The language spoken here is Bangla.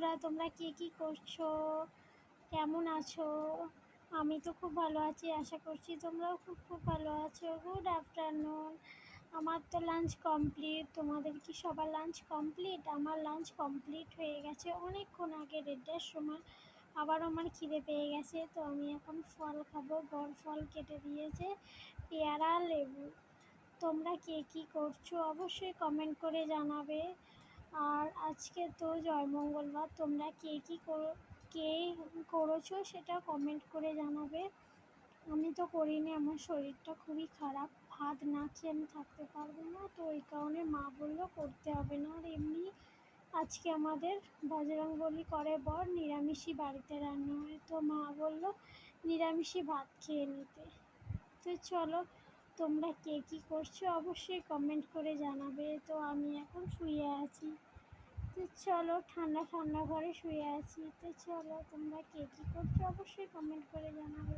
বন্ধুরা, তোমরা কে কী করছো, কেমন আছো? আমি তো খুব ভালো আছি, আশা করছি তোমরাও খুব খুব ভালো আছো। Good afternoon. আমার তো লাঞ্চ কমপ্লিট। তোমাদের কি সবার লাঞ্চ কমপ্লিট? আমার লাঞ্চ কমপ্লিট হয়ে গেছে অনেকক্ষণ আগে, 1:30টার সময়। আবার আমার খিদে পেয়ে গেছে, তো আমি এখন ফল খাবো। বর ফল কেটে দিয়েছে, পেয়ারা, লেবু। তোমরা কে কী করছো অবশ্যই কমেন্ট করে জানাবে। আর আজকে তো জয়মঙ্গলবার, তোমরা কে করেছো সেটা কমেন্ট করে জানাবে। আমি তো করিনি, আমার শরীরটা খুবই খারাপ, ভাত না খেয়ে আমি থাকতে পারবো না, তো ওই কারণে মা বললো করতে হবে না। আর এমনি আজকে আমাদের বজরংবলী করে বর, নিরামিষই বাড়িতে রান্না হয়, তো মা বললো নিরামিষই ভাত খেয়ে নিতে। তো চলো, তোমরা কে কী করছো অবশ্যই কমেন্ট করে জানাবে। তো আমি এখন শুয়ে আছি, তো চলো, ঠান্ডা ঠান্ডা ঘরে শুয়ে আছি। তো চলো, তোমরা কে কী করছো অবশ্যই কমেন্ট করে জানাবে।